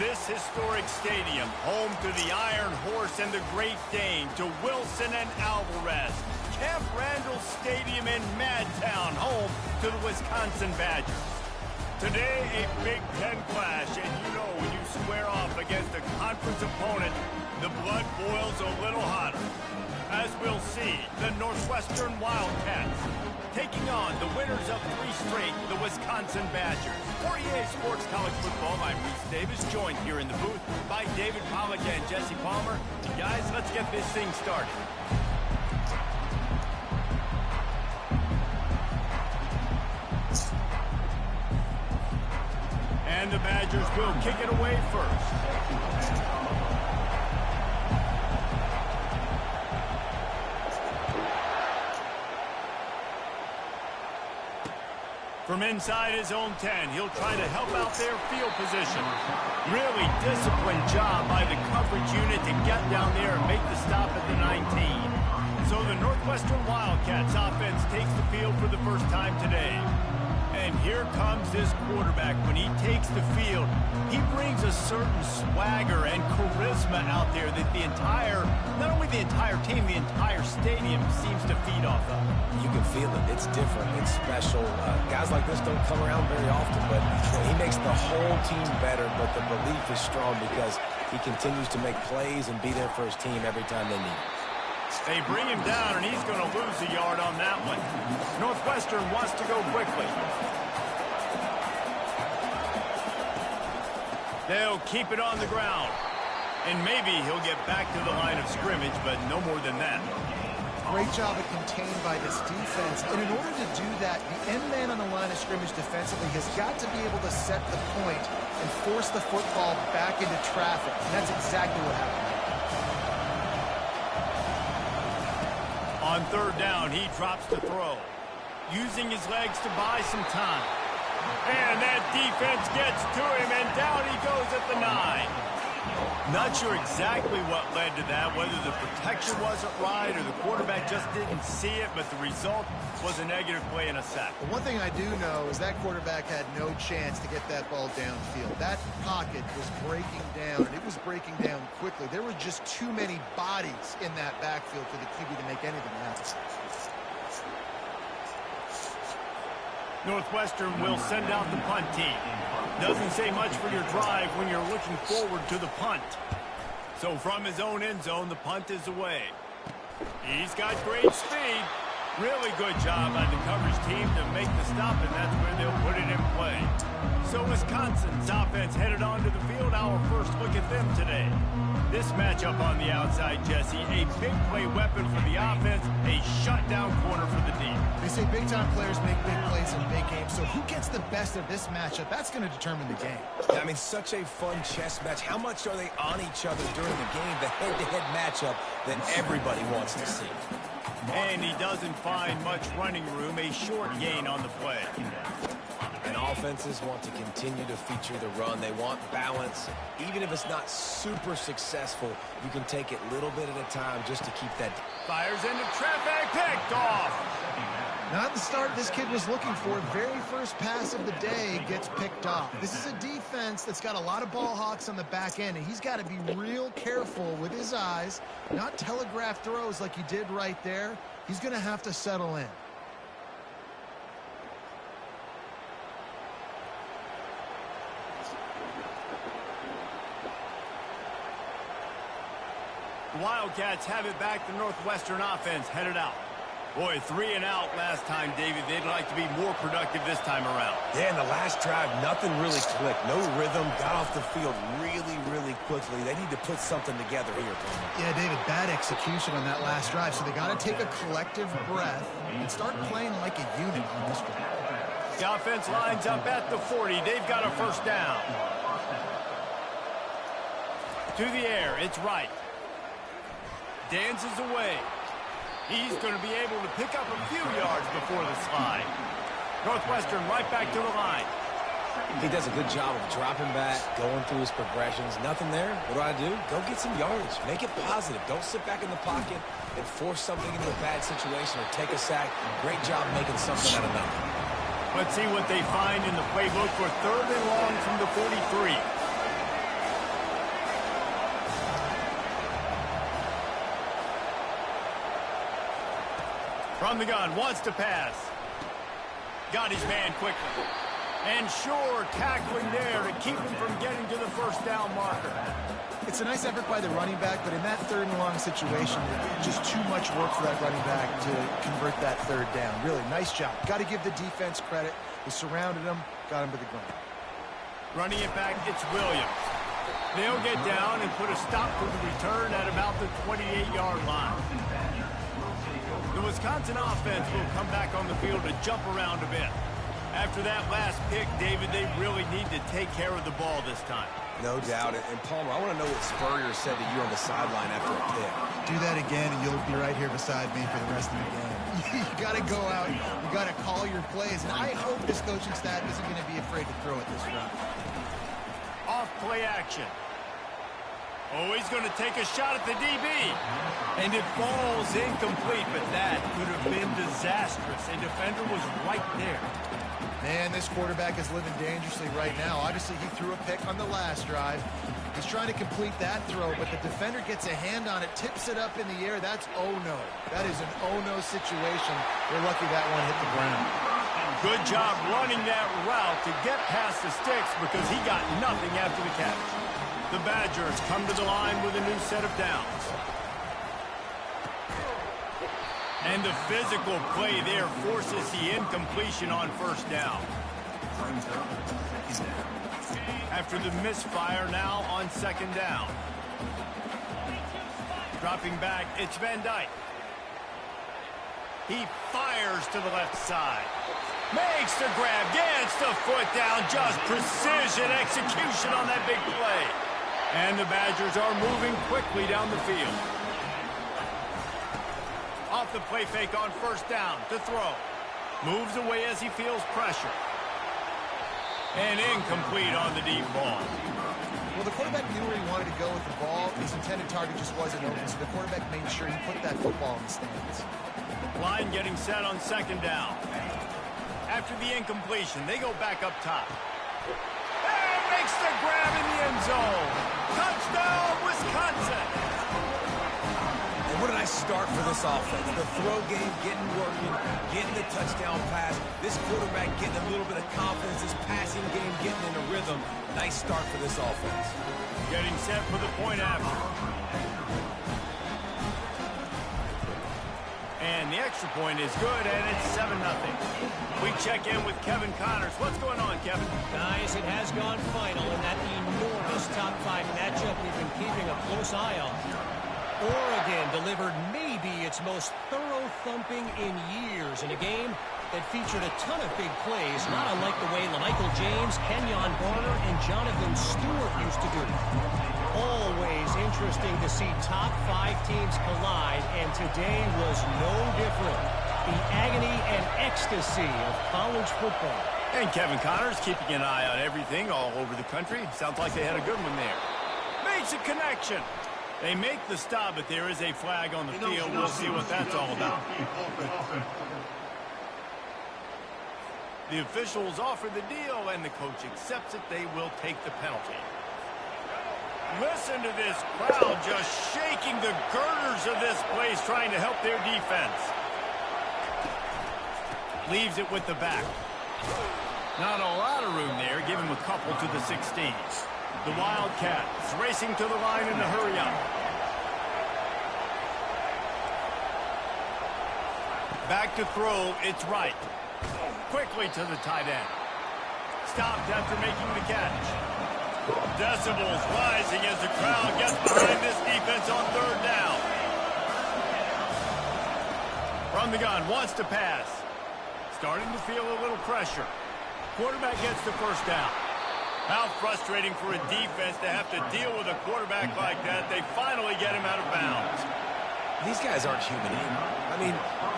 This historic stadium, home to the Iron Horse and the Great Dane, to Wilson and Alvarez. Camp Randall Stadium in Madtown, home to the Wisconsin Badgers. Today, a Big Ten clash, and you know when you square off against a conference opponent, the blood boils a little hotter. As we'll see, the Northwestern Wildcats taking on the winners of 3 straight, the Wisconsin Badgers. For EA Sports College Football, I'm Reese Davis, joined here in the booth by David Pollack and Jesse Palmer. Guys, let's get this thing started. And the Badgers will kick it away first. From inside his own 10, he'll try to help out their field position. Really disciplined job by the coverage unit to get down there and make the stop at the 19. So the Northwestern Wildcats offense takes the field for the first time today. And here comes this quarterback. When he takes the field, he brings a certain swagger and charisma out there that the entire, not only the entire team, the entire stadium seems to feed off of. You can feel it. It's different. It's special. Guys like this don't come around very often, but he makes the whole team better, but the belief is strong because he continues to make plays and be there for his team every time they need it. They bring him down, and he's going to lose a yard on that one. Northwestern wants to go quickly. They'll keep it on the ground. And maybe he'll get back to the line of scrimmage, but no more than that. Great job of contained by this defense. And in order to do that, the end man on the line of scrimmage defensively has got to be able to set the point and force the football back into traffic. And that's exactly what happened. On third down, he drops the throw, using his legs to buy some time. And that defense gets to him, and down he goes at the 9. Not sure exactly what led to that, whether the protection wasn't right or the quarterback just didn't see it, but the result was a negative play and a sack. But one thing I do know is that quarterback had no chance to get that ball downfield. That pocket was breaking down, and it was breaking down quickly. There were just too many bodies in that backfield for the QB to make anything happen. Northwestern will send out the punt team. Doesn't say much for your drive when you're looking forward to the punt. So from his own end zone, the punt is away. He's got great speed. Really good job by the coverage team to make the stop, and that's where they'll put it in play. So Wisconsin's offense headed onto the field. Our first look at them today. This matchup on the outside, Jesse, a big play weapon for the offense, a shutdown corner for the D. They say big-time players make big plays in big games, so who gets the best of this matchup? That's going to determine the game. I mean, such a fun chess match. How much are they on each other during the game? The head-to-head matchup that everybody wants to see. And he doesn't find much running room, a short gain on the play. And offenses want to continue to feature the run. They want balance. Even if it's not super successful, you can take it little bit at a time just to keep that. Fires into traffic, picked off. Not the start this kid was looking for. Very first pass of the day gets picked off. This is a defense that's got a lot of ball hawks on the back end, and he's got to be real careful with his eyes, not telegraph throws like he did right there. He's going to have to settle in. The Wildcats have it back. The Northwestern offense headed out. Boy, 3 and out last time, David. They'd like to be more productive this time around. Yeah, in the last drive, nothing really clicked. No rhythm. Got off the field really, really quickly. They need to put something together here, Palmer. Yeah, David, bad execution on that last drive. So they got to take a collective breath and start playing like a unit on this one. The offense lines up at the 40. They've got a first down. To the air. It's right. Dances away. He's going to be able to pick up a few yards before the slide. Northwestern right back to the line. He does a good job of dropping back, going through his progressions. Nothing there. What do? Go get some yardage. Make it positive. Don't sit back in the pocket and force something into a bad situation or take a sack. Great job making something out of nothing. Let's see what they find in the playbook for 3rd and long from the 43. From the gun, wants to pass. Got his man quickly. And sure, tackling there to keep him from getting to the first down marker. It's a nice effort by the running back, but in that third and long situation, just too much work for that running back to convert that third down. Really, nice job. Got to give the defense credit. They surrounded him, got him to the ground. Running it back, it's Williams. They'll get down and put a stop to the return at about the 28-yard line. The Wisconsin offense will come back on the field to jump around a bit. After that last pick, David, they really need to take care of the ball this time. No doubt. And Palmer, I want to know what Spurrier said to you on the sideline after a pick. Do that again, and you'll be right here beside me for the rest of the game. You got to go out. You got to call your plays. And I hope this coaching staff isn't going to be afraid to throw it this route. Off play action. Oh, he's going to take a shot at the DB. And it falls incomplete, but that could have been disastrous. A defender was right there. Man, this quarterback is living dangerously right now. Obviously, he threw a pick on the last drive. He's trying to complete that throw, but the defender gets a hand on it, tips it up in the air. That's oh-no. That is an oh-no situation. We're lucky that one hit the ground. Good job running that route to get past the sticks because he got nothing after the catch. The Badgers come to the line with a new set of downs. And the physical play there forces the incompletion on first down. After the misfire, now on second down. Dropping back, it's Van Dyke. He fires to the left side. Makes the grab, gets the foot down, just precision execution on that big play. And the Badgers are moving quickly down the field. Off the play fake on first down to throw. Moves away as he feels pressure. And incomplete on the deep ball. Well, the quarterback knew where he wanted to go with the ball. His intended target just wasn't open, so the quarterback made sure he put that football in the stands. Line getting set on second down. After the incompletion, they go back up top. And makes the grab in the end zone. Touchdown, Wisconsin. And what a nice start for this offense. The throw game getting working, getting the touchdown pass. This quarterback getting a little bit of confidence. This passing game getting in a rhythm. Nice start for this offense. Getting set for the point after. And the extra point is good, and it's 7-0. We check in with Kevin Connors. What's going on, Kevin? Guys, it has gone final in that enormous top 5 matchup we've been keeping a close eye on. Oregon delivered maybe its most thorough thumping in years in a game that featured a ton of big plays, not unlike the way LaMichael James, Kenyon Barner, and Jonathan Stewart used to do. Always interesting to see top 5 teams collide, and today was no different. The agony and ecstasy of college football. And Kevin Connors keeping an eye on everything all over the country. Sounds like they had a good one there. Makes a connection. They make the stop, but there is a flag on the field. We'll see what that's all about. The officials offer the deal, and the coach accepts it. They will take the penalty. Listen to this crowd just shaking the girders of this place, trying to help their defense. Leaves it with the back. Not a lot of room there. Give him a couple to the 16s. The Wildcats racing to the line in a hurry up. Back to throw, it's right. Quickly to the tight end. Stopped after making the catch. Decibels rising as the crowd gets behind this defense on third down. From the gun, wants to pass. Starting to feel a little pressure. Quarterback gets the first down. How frustrating for a defense to have to deal with a quarterback like that. They finally get him out of bounds. These guys aren't human either. I mean,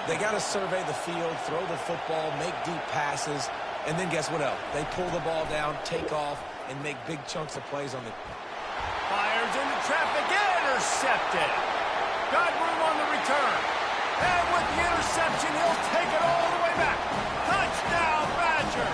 they got to survey the field, throw the football, make deep passes, and then guess what else? They pull the ball down, take off, and make big chunks of plays on the... Fires into traffic, intercepted. Got room on the return. And with the interception, he'll take it all the way back. Touchdown, Badger.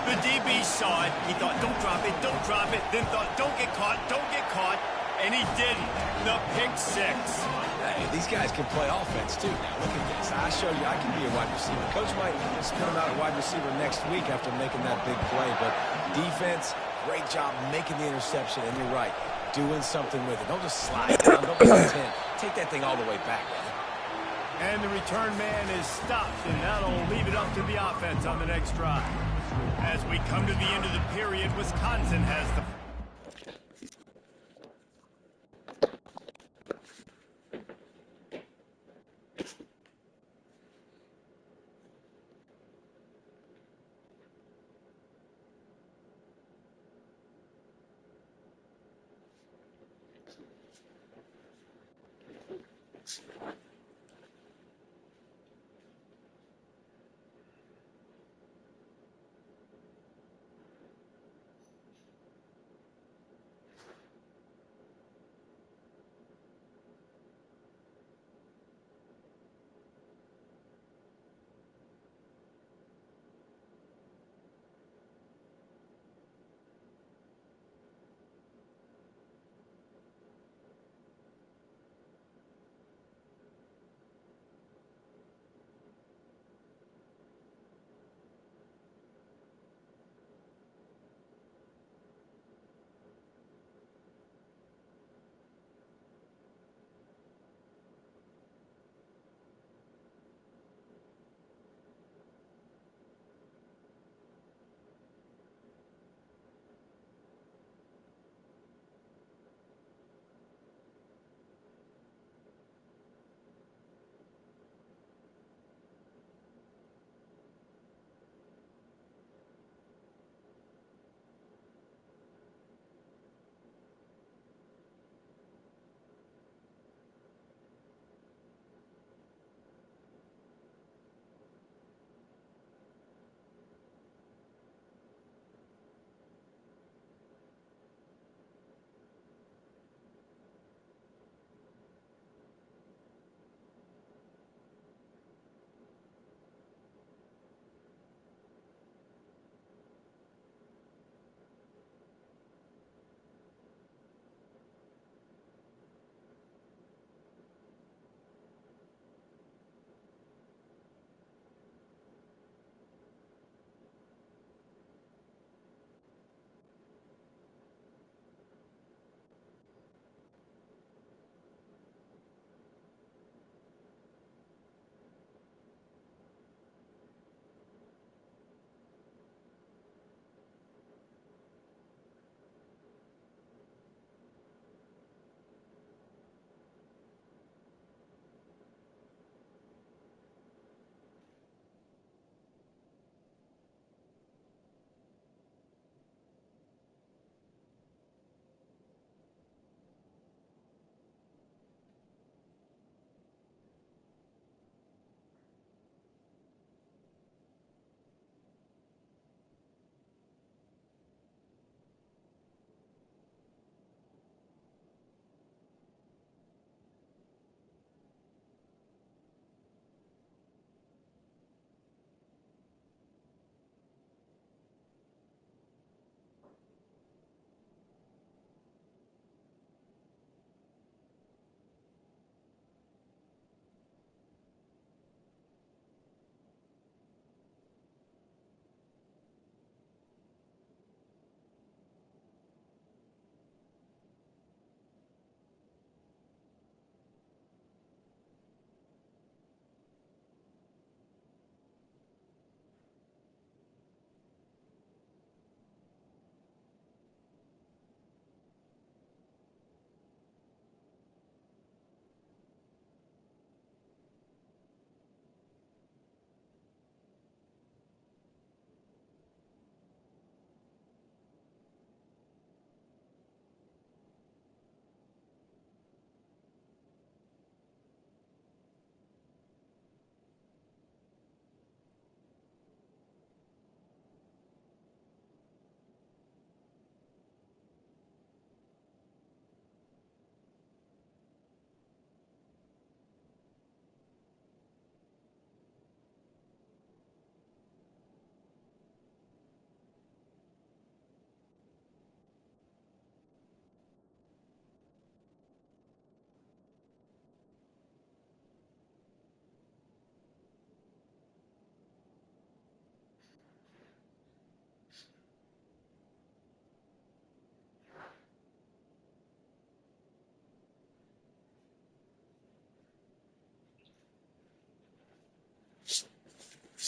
The DB saw it. He thought, don't drop it, then thought, don't get caught. And he didn't. The pick six. Hey, these guys can play offense, too. Now, look at this. I showed you I can be a wide receiver. Coach might spin him out at wide receiver next week after making that big play. But defense, great job making the interception. And you're right, doing something with it. Don't just slide down. Don't pretend. Take that thing all the way back, man. And the return man is stopped, and that'll leave it up to the offense on the next drive. As we come to the end of the period, Wisconsin has the...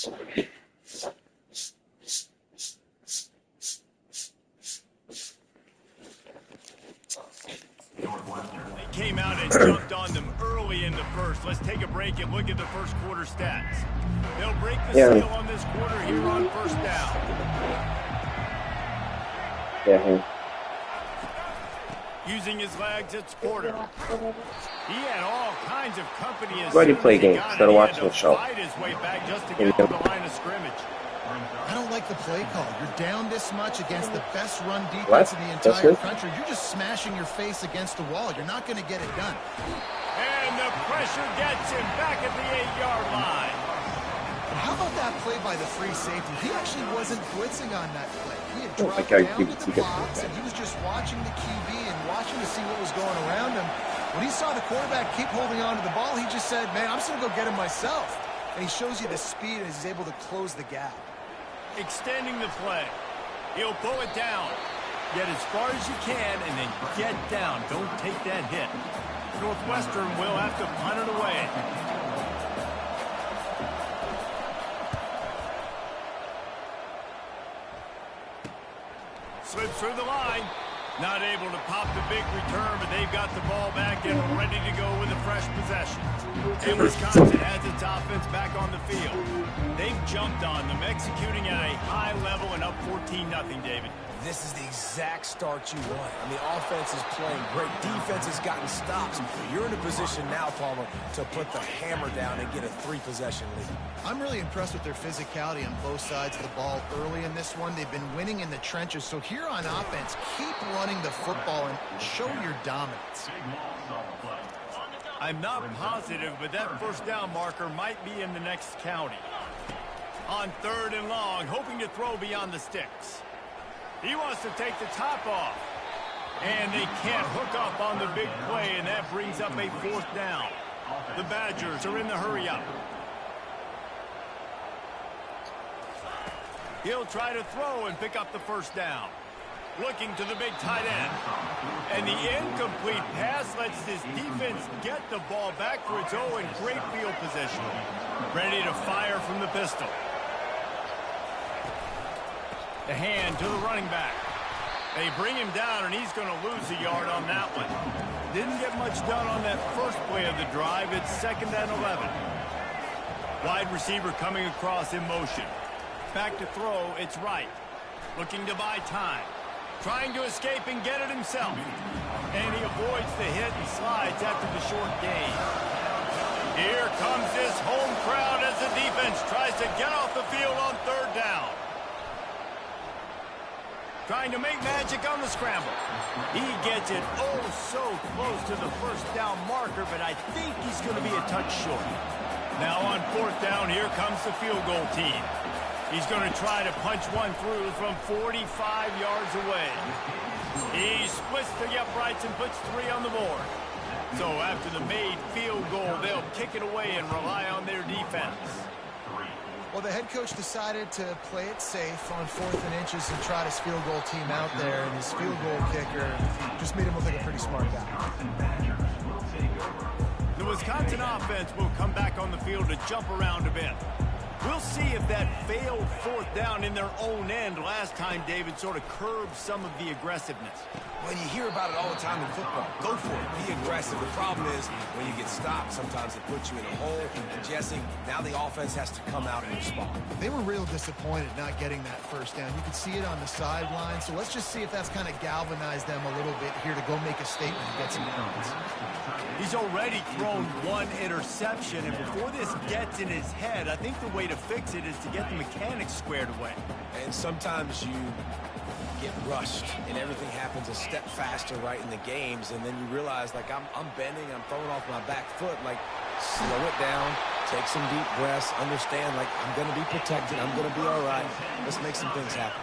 They came out and jumped on them early in the first. Let's take a break and look at the first quarter stats. They'll break the seal on this quarter here on first down. Using his legs, it's Porter. He had all kinds of company as Ready to play games. Gotta watch the show. Fight his way back just to get to the line of scrimmage. I don't like the play call. You're down this much against the best run defense in the entire country. You're just smashing your face against the wall. You're not going to get it done. And the pressure gets him back at the 8-yard line. But how about that play by the free safety? He actually wasn't blitzing on that play. He had dropped down to the box, and he was just watching the QB and watching to see what was going around him. When he saw the quarterback keep holding on to the ball, he just said, man, I'm just going to go get him myself. And he shows you the speed, and he's able to close the gap. Extending the play. He'll pull it down. Get as far as you can and then get down. Don't take that hit. Northwestern will have to punt it away. Slips through the line. Not able to pop the big return, but they've got the ball back and ready to go with a fresh possession. And Wisconsin has its offense back on the field. They've jumped on them, executing at a high level and up 14-0, David. This is the exact start you want. I mean, offense is playing great. Defense has gotten stops. You're in a position now, Palmer, to put the hammer down and get a 3-possession lead. I'm really impressed with their physicality on both sides of the ball early in this one. They've been winning in the trenches. So here on offense, keep running the football and show your dominance. I'm not positive, but that first down marker might be in the next county. On 3rd and long, hoping to throw beyond the sticks. He wants to take the top off. And they can't hook up on the big play, and that brings up a 4th down. The Badgers are in the hurry-up. He'll try to throw and pick up the first down. Looking to the big tight end. And the incomplete pass lets this defense get the ball back for its own great field position. Ready to fire from the pistol. The hand to the running back. They bring him down, and he's going to lose a yard on that one. Didn't get much done on that first play of the drive. It's 2nd and 11. Wide receiver coming across in motion. Back to throw, it's Wright. Looking to buy time. Trying to escape and get it himself. And he avoids the hit and slides after the short gain. Here comes this home crowd as the defense tries to get off the field on 3rd down. Trying to make magic on the scramble. He gets it oh so close to the first down marker, but I think he's going to be a touch short. Now on 4th down, here comes the field goal team. He's going to try to punch one through from 45 yards away. He splits the uprights and puts 3 on the board. So after the made field goal, they'll kick it away and rely on their defense. Well, the head coach decided to play it safe on 4th and inches and trot his field goal team out there, and his field goal kicker just made him look like a pretty smart guy. The Wisconsin offense will come back on the field to jump around a bit. We'll see if that failed 4th down in their own end last time, David, sort of curbed some of the aggressiveness. Well, you hear about it all the time in football. Go for it. Be aggressive. The problem is when you get stopped, sometimes it puts you in a hole. And Jesse, now the offense has to come out and respond. They were real disappointed not getting that first down. You could see it on the sideline. So let's just see if that's kind of galvanized them a little bit here to go make a statement and get some points. He's already thrown 1 interception, and before this gets in his head, I think the way to fix it is to get the mechanics squared away. And sometimes you get rushed, and everything happens a step faster right in the games, and then you realize, like, I'm bending, I'm throwing off my back foot. Like, slow it down, take some deep breaths, understand, like, I'm going to be protected, I'm going to be all right. Let's make some things happen.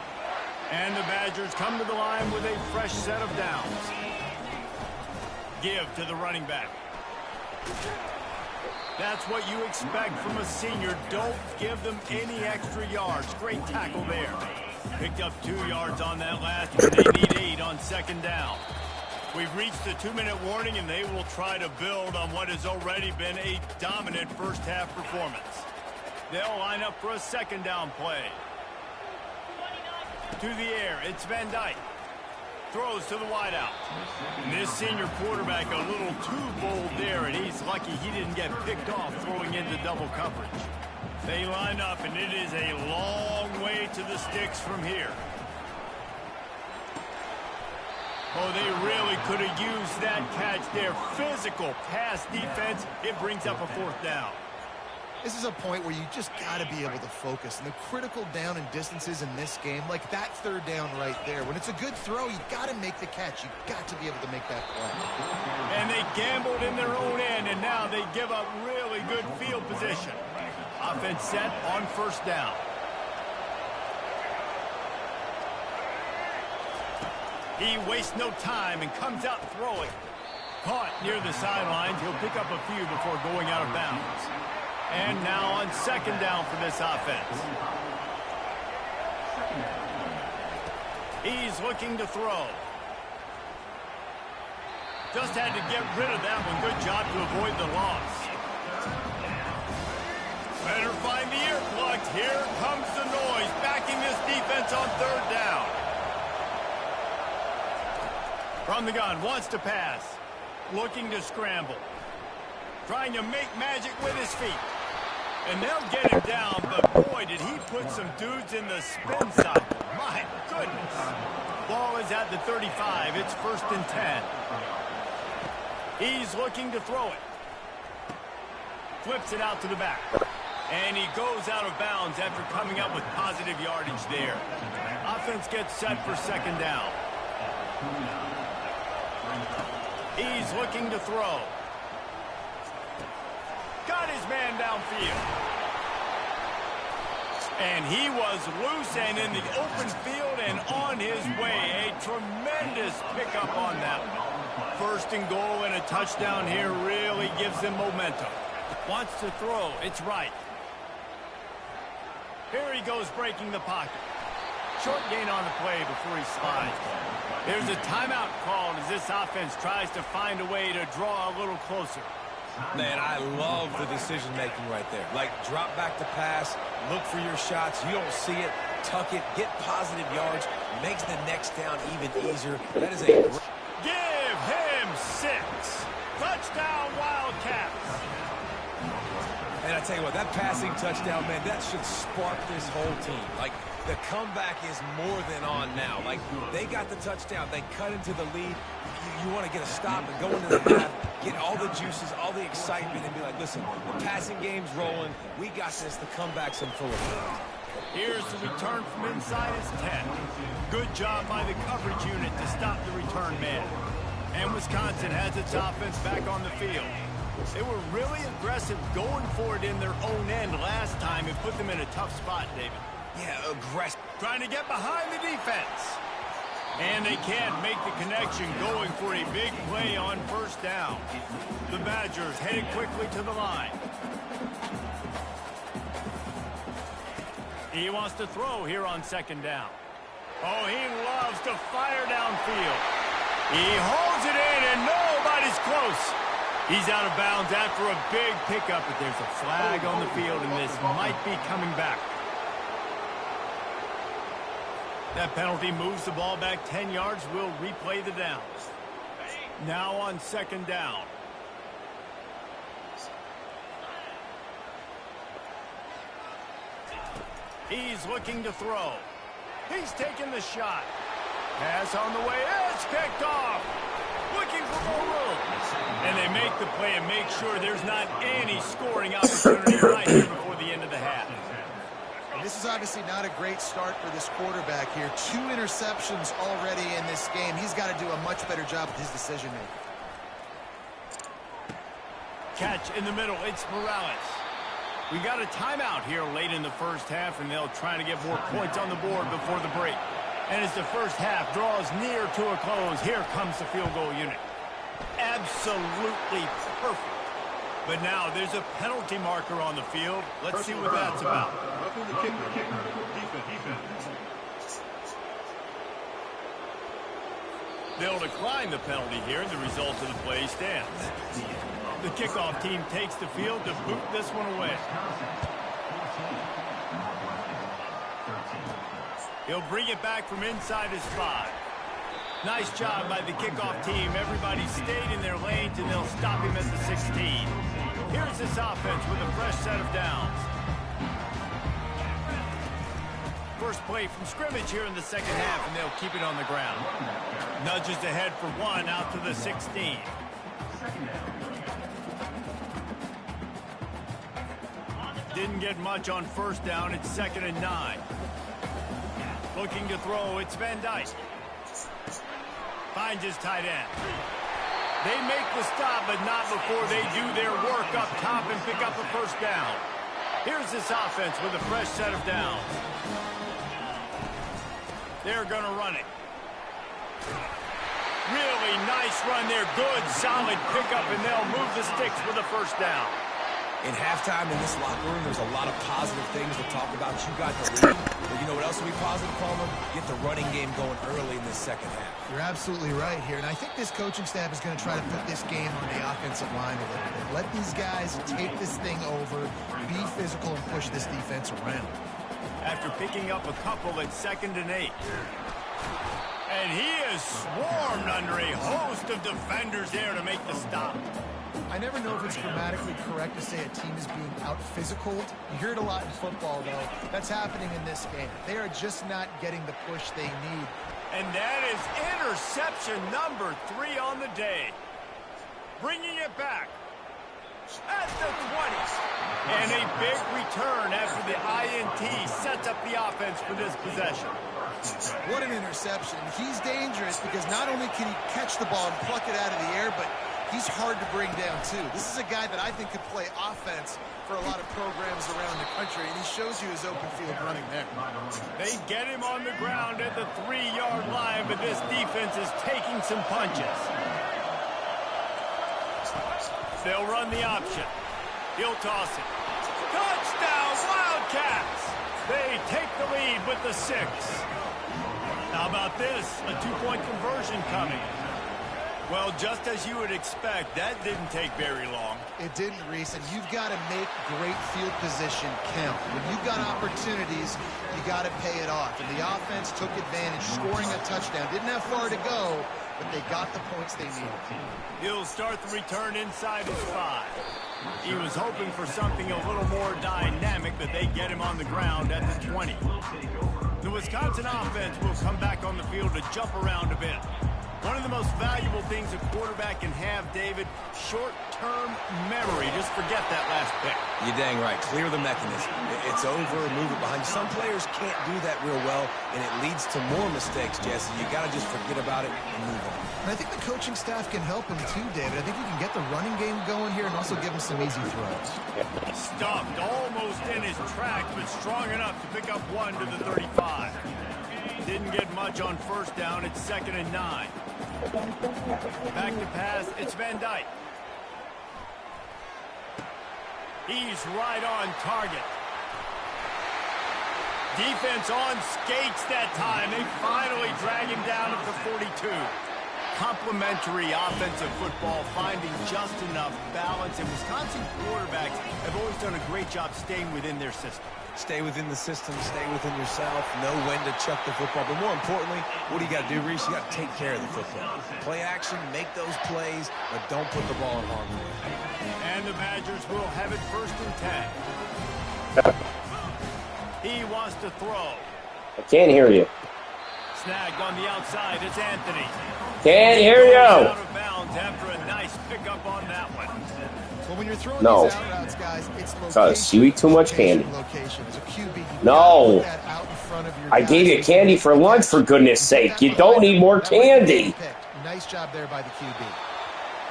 And the Badgers come to the line with a fresh set of downs. Give to the running back. That's what you expect from a senior. Don't give them any extra yards. Great tackle there. Picked up 2 yards on that last one. They need 8 on 2nd down. We've reached the 2-minute warning, and they will try to build on what has already been a dominant first-half performance. They'll line up for a second down play. To the air, it's Van Dyke. Throws to the wideout. This senior quarterback a little too bold there, and he's lucky he didn't get picked off throwing into double coverage. They line up, and it is a long way to the sticks from here. Oh, they really could have used that catch there. Physical pass defense. It brings up a fourth down. This is a point where you just got to be able to focus. And the critical down and distances in this game, like that third down right there. When it's a good throw, you got to make the catch. You got to be able to make that play. And they gambled in their own end, and now they give up really good field position. Offense set on first down. He wastes no time and comes out throwing. Caught near the sidelines. He'll pick up a few before going out of bounds. And now on second down for this offense. He's looking to throw. Just had to get rid of that one. Good job to avoid the loss. Better find the earplugs. Here comes the noise, backing this defense on third down. From the gun, wants to pass. Looking to scramble. Trying to make magic with his feet. And they'll get him down, but boy, did he put some dudes in the spin cycle. My goodness. Ball is at the 35. It's 1st and 10. He's looking to throw it. Flips it out to the back. And he goes out of bounds after coming up with positive yardage there. Offense gets set for second down. He's looking to throw. Got his man downfield. And he was loose and in the open field and on his way. A tremendous pickup on that one. 1st and goal and a touchdown here really gives them momentum. Wants to throw. It's right. Here he goes breaking the pocket. Short gain on the play before he slides. There's a timeout called as this offense tries to find a way to draw a little closer. Man, I love the decision-making right there. Like, drop back to pass, look for your shots. You don't see it, tuck it, get positive yards, makes the next down even easier. That is a great... Give him 6. Touchdown, Wildcats. And I tell you what, that passing touchdown, man, that should spark this whole team. Like, the comeback is more than on now. Like, they got the touchdown. They cut into the lead. You want to get a stop and go into the half, get all the juices, all the excitement, and be like, listen, the passing game's rolling. We got this. The comeback's in full effect. Here's the return from inside his 10. Good job by the coverage unit to stop the return man. And Wisconsin has its offense back on the field. They were really aggressive going for it in their own end last time and put them in a tough spot, David. Yeah, aggressive. Trying to get behind the defense. And they can't make the connection, going for a big play on first down. The Badgers headed quickly to the line. He wants to throw here on second down. Oh, he loves to fire downfield. He holds it in, and nobody's close. He's out of bounds after a big pickup, but there's a flag on the field, and this might be coming back. That penalty moves the ball back 10 yards. We'll replay the downs. Now on second down. He's looking to throw. He's taking the shot. Pass on the way. It's picked off. Looking for more room. And they make the play and make sure there's not any scoring opportunity right here before the end of the half. This is obviously not a great start for this quarterback here. 2 interceptions already in this game. He's got to do a much better job with his decision-making. Catch in the middle. It's Morales. We got a timeout here late in the first half, and they'll try to get more points on the board before the break. And as the first half draws near to a close, here comes the field goal unit. Absolutely perfect. But now there's a penalty marker on the field. Let's see what that's about. They'll decline the penalty here, and the result of the play stands. The kickoff team takes the field to boot this one away. He'll bring it back from inside his 5. Nice job by the kickoff team. Everybody stayed in their lanes, and they'll stop him at the 16. Here's this offense with a fresh set of downs. First play from scrimmage here in the second half, and they'll keep it on the ground. Nudges ahead for 1 out to the 16. Didn't get much on first down. It's 2nd and 9. Looking to throw. It's Van Dyke. Finds his tight end. They make the stop, but not before they do their work up top and pick up a first down. Here's this offense with a fresh set of downs. They're going to run it. Really nice run there. Good, solid pickup, and they'll move the sticks with a first down. In halftime in this locker room, there's a lot of positive things to talk about. You got the lead. But you know what else will be positive, Palmer? Get the running game going early in this second half. You're absolutely right here. And I think this coaching staff is going to try to put this game on the offensive line a little bit. Let these guys take this thing over, be physical, and push this defense around. After picking up a couple at 2nd and 8. And he is swarmed under a host of defenders there to make the stop. I never know if it's grammatically correct to say a team is being out-physicaled. You hear it a lot in football, though. That's happening in this game. They are just not getting the push they need. And that is interception number 3 on the day. Bringing it back at the 20. And a big return after the INT sets up the offense for this possession. What an interception. He's dangerous because not only can he catch the ball and pluck it out of the air, but he's hard to bring down, too. This is a guy that I think could play offense for a lot of programs around the country, and he shows you his open field running there. They get him on the ground at the 3-yard line, but this defense is taking some punches. They'll run the option. He'll toss it. Touchdown, Wildcats! They take the lead with the 6. How about this? A 2-point conversion coming. Well, just as you would expect, that didn't take very long. It didn't, Reese, and you've got to make great field position count. When you've got opportunities, you got to pay it off. And the offense took advantage, scoring a touchdown. Didn't have far to go, but they got the points they needed. He'll start the return inside his 5. He was hoping for something a little more dynamic, but they get him on the ground at the 20. The Wisconsin offense will come back on the field to jump around a bit. One of the most valuable things a quarterback can have, David, short-term memory. Just forget that last pick. You're dang right. Clear the mechanism. It's over, move it behind you. Some players can't do that real well, and it leads to more mistakes, Jesse. You got to just forget about it and move on. And I think the coaching staff can help him too, David. I think you can get the running game going here and also give him some easy throws. Stuffed almost in his tracks, but strong enough to pick up 1 to the 35. Didn't get much on first down. It's 2nd and 9. Back to pass. It's Van Dyke. He's right on target. Defense on skates that time. They finally drag him down at the 42. Complementary offensive football, finding just enough balance. And Wisconsin quarterbacks have always done a great job staying within their system. Stay within the system, stay within yourself, know when to chuck the football. But more importantly, what do you got to do, Reese? You got to take care of the football. Play action, make those plays, but don't put the ball in harm's way. And the Badgers will have it 1st and 10. He wants to throw. I can't hear you. Snagged on the outside. It's Anthony. Can't hear you. Out of bounds after a nice pickup on that one. Well, when you're throwing No. these out routes, guys, it's Cause you eat too much candy. location. As a QB, you No. gotta put that out in front of your I guys. gave you candy for lunch, for goodness sake. You don't need more candy. Nice job there by the QB.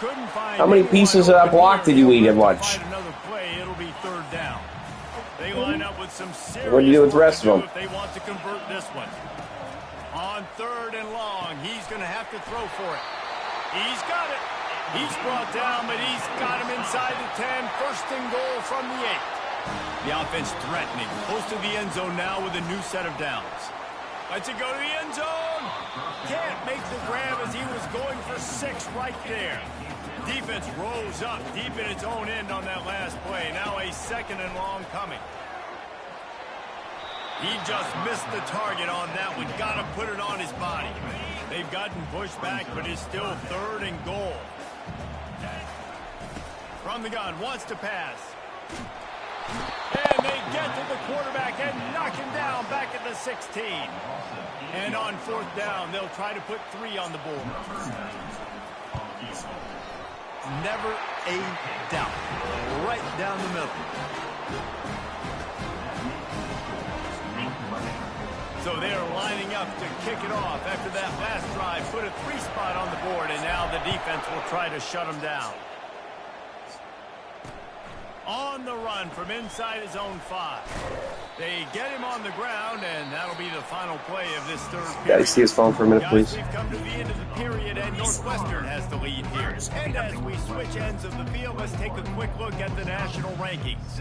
Couldn't find How many anyone pieces of that open block here. did you eat at They'll lunch? find another play. It'll be 3rd down. They line up with some serious What do you do with the work rest to of do them? if they want to convert this one. On 3rd and long, he's going to have to throw for it. He's got it. He's brought down, but he's got him inside the 10. 1st and goal from the 8. The offense threatening. Close to the end zone now with a new set of downs. Lets it go to the end zone. Can't make the grab as he was going for 6 right there. Defense rose up deep in its own end on that last play. Now a 2nd and long coming. He just missed the target on that one. Got to put it on his body. They've gotten pushed back, but it's still 3rd and goal. From the gun, wants to pass. And they get to the quarterback and knock him down back at the 16. And on 4th down, they'll try to put 3 on the board. Never a doubt. Right down the middle. So they're lining up to kick it off after that last drive. Put a 3 spot on the board, and now the defense will try to shut them down. On the run from inside his own 5. They get him on the ground, and that'll be the final play of this 3rd period. Gotta see his phone for a minute, please. Guys, we've come to the end of the period, and Northwestern has the lead here. And as we switch ends of the field, let's take a quick look at the national rankings.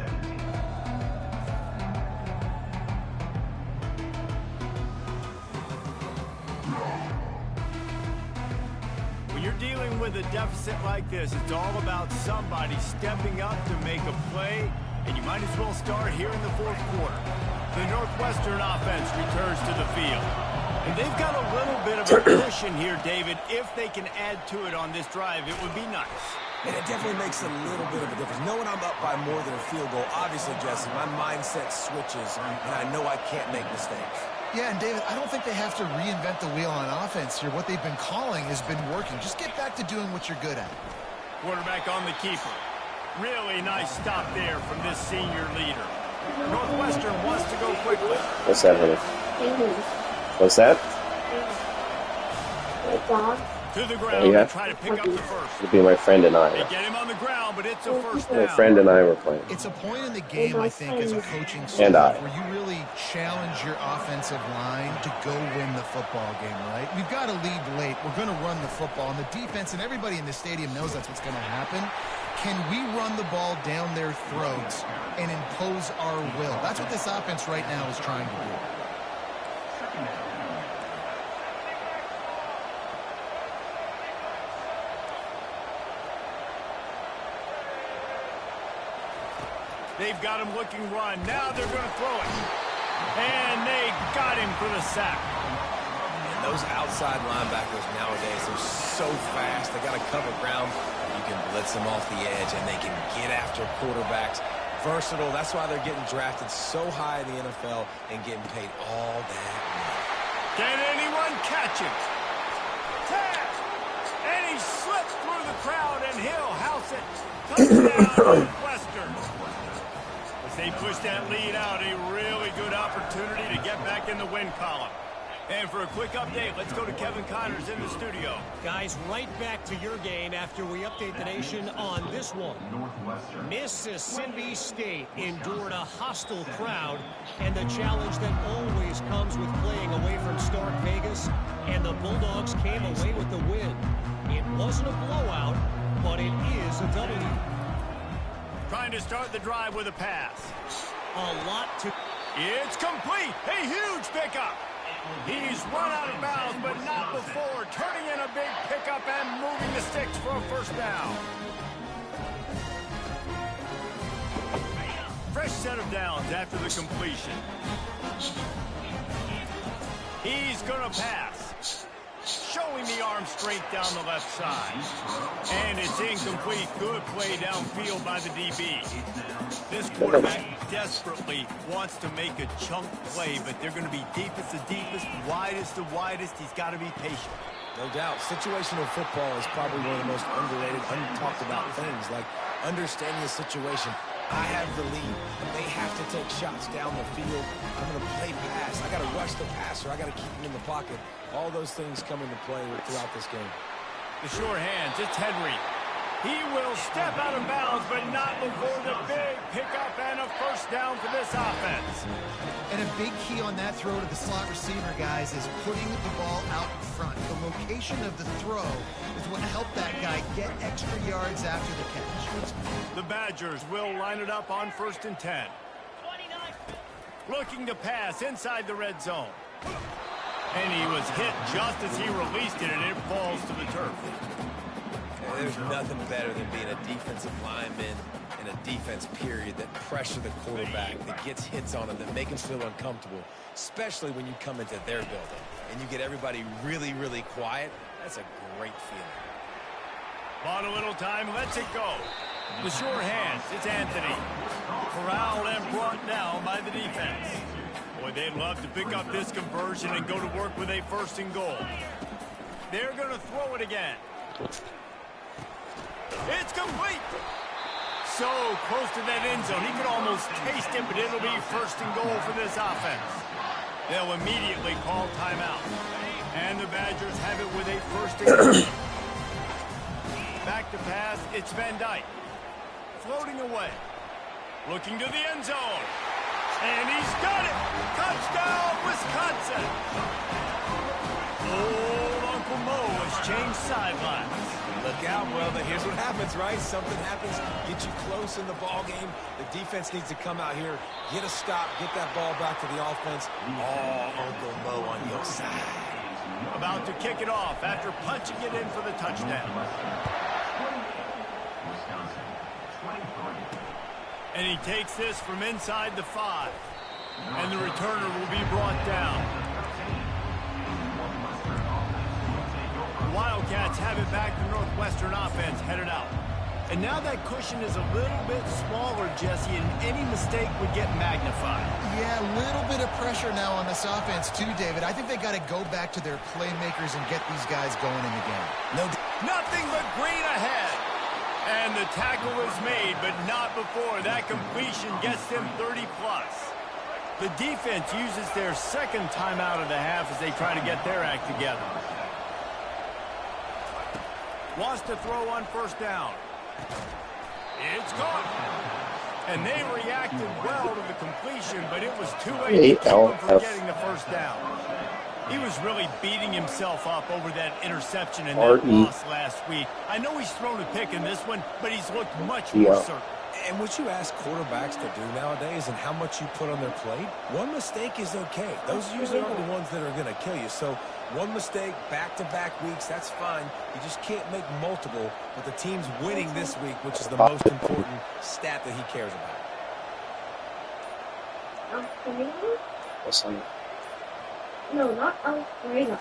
When you're dealing with a deficit like this, it's all about somebody stepping up to make a play, and you might as well start here in the 4th quarter. The Northwestern offense returns to the field. And they've got a little bit of a cushion here, David. If they can add to it on this drive, it would be nice. And it definitely makes a little bit of a difference. Knowing I'm up by more than a field goal, obviously, Jesse, my mindset switches, and I know I can't make mistakes. Yeah, and David, I don't think they have to reinvent the wheel on offense here. What they've been calling has been working. Just get back to doing what you're good at. Quarterback on the keeper. Really nice stop there from this senior leader. Northwestern wants to go quickly. What's that, honey? What's that? To the ground and try to pick up the first. It'll be my friend and I. They get him on the ground, but it's a first down. My friend and I were playing. It's a point in the game, I think, as a coaching staff where you really challenge your offensive line to go win the football game, right? We've got to lead late. We're going to run the football, and the defense and everybody in the stadium knows that's what's going to happen. Can we run the ball down their throats and impose our will? That's what this offense right now is trying to do. They've got him looking run. Now they're going to throw it. And they got him for the sack. And those outside linebackers nowadays are so fast. They got to cover ground. You can blitz them off the edge, and they can get after quarterbacks. Versatile. That's why they're getting drafted so high in the NFL and getting paid all that money. Can anyone catch him? Tap! And he slipped through the crowd, and he'll house it. Touchdown, Northwestern. They push that lead out, a really good opportunity to get back in the win column. And for a quick update, let's go to Kevin Connors in the studio. Guys, right back to your game after we update the nation on this one. Mississippi State endured a hostile crowd and the challenge that always comes with playing away from Stark Vegas, and the Bulldogs came away with the win. It wasn't a blowout, but it is a W. Trying to start the drive with a pass. A lot to... It's complete. A huge pickup. He's run out of bounds, but not before. Turning in a big pickup and moving the sticks for a first down. Fresh set of downs after the completion. He's going to pass. Showing the arm strength down the left side. And it's incomplete. Good play downfield by the DB. This quarterback desperately wants to make a chunk play, but they're going to be deepest to deepest, widest to widest. He's got to be patient. No doubt. Situational football is probably one of the most underrated, untalked about things, like understanding the situation. I have the lead. They have to take shots down the field. I'm going to play pass. I got to rush the passer. I got to keep him in the pocket. All those things come into play throughout this game. The sure hands. It's Henry. He will step out of bounds, but not before the big pickup and a first down for this offense. And a big key on that throw to the slot receiver, guys, is putting the ball out in front. The location of the throw is what helped that guy get extra yards after the catch. The Badgers will line it up on 1st and 10. Looking to pass inside the red zone. And he was hit just as he released it, and it falls to the turf. There's nothing better than being a defensive lineman and and a defense period that pressure the quarterback, that gets hits on him, that make him feel uncomfortable, especially when you come into their building and you get everybody really, really quiet. That's a great feeling. Bought a little time, lets it go. The sure hands, it's Anthony. Corralled and brought down by the defense. Boy, they'd love to pick up this conversion and go to work with a 1st and goal. They're going to throw it again. It's complete. So close to that end zone. He could almost taste it, but it'll be 1st and goal for this offense. They'll immediately call timeout. And the Badgers have it with a 1st and goal. Back to pass, it's Van Dyke. Floating away. Looking to the end zone. And he's got it. Touchdown, Wisconsin. Old Uncle Mo has changed sidelines. Look out, brother. Here's what happens, right? Something happens, get you close in the ball game. The defense needs to come out here, get a stop, get that ball back to the offense. Oh, Uncle Mo on your side. About to kick it off after punching it in for the touchdown. And he takes this from inside the 5. And the returner will be brought down. The Wildcats have it back. The Northwestern offense headed out. And now that cushion is a little bit smaller, Jesse, and any mistake would get magnified. Yeah, a little bit of pressure now on this offense too, David. I think they got to go back to their playmakers and get these guys going in the game. Nothing but green ahead. And the tackle is made, but not before that completion gets them 30+. The defense uses their 2nd timeout of the half as they try to get their act together. Wants to throw on 1st down. It's caught. And they reacted well to the completion, but it was too late to keep him from getting the 1st down. He was really beating himself up over that interception and that loss last week. I know he's thrown a pick in this one, but he's looked much more certain. And what you ask quarterbacks to do nowadays and how much you put on their plate, one mistake is okay. Those usually aren't the ones that are going to kill you. So one mistake, back-to-back weeks, that's fine. You just can't make multiple, but the team's winning this week, which is the most important stat that he cares about. No, not Alfredo.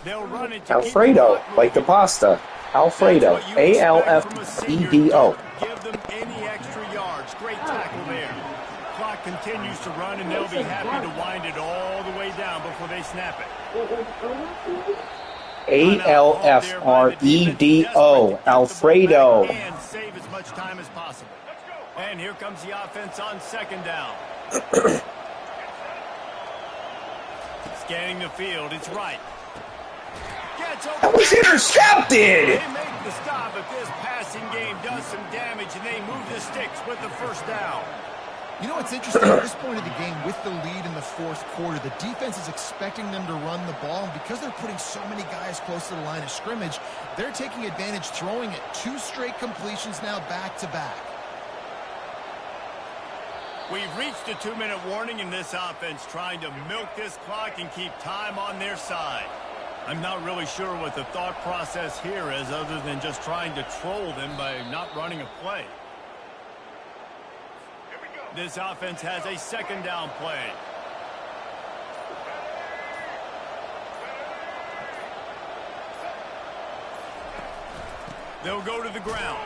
They'll run it to Alfredo, like the pasta. Alfredo, A-L-F-E-D-O. Give them any extra yards. Great tackle there. Clock continues to run, and they'll be happy to wind it all the way down before they snap it. A-L-F-R-E-D-O. Alfredo. And save as much time as possible. And here comes the offense on 2nd down. Scanning the field, it's right. That was intercepted! They make the stop if this passing game does some damage, and they move the sticks with the 1st down. You know what's interesting? At this point of the game, with the lead in the 4th quarter, the defense is expecting them to run the ball, and because they're putting so many guys close to the line of scrimmage, they're taking advantage, throwing it. 2 straight completions now back-to-back. We've reached a 2-minute warning in this offense, trying to milk this clock and keep time on their side. I'm not really sure what the thought process here is, other than just trying to troll them by not running a play. This offense has a 2nd down play. They'll go to the ground.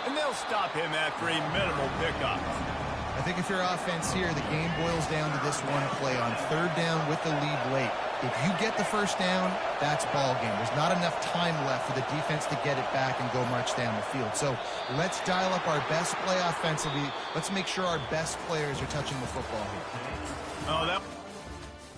And they'll stop him after a minimal pickup. I think if you're offense here, the game boils down to this one play on 3rd down with the lead late. If you get the 1st down, that's ball game. There's not enough time left for the defense to get it back and go march down the field. So let's dial up our best play offensively. Let's make sure our best players are touching the football here. Oh, that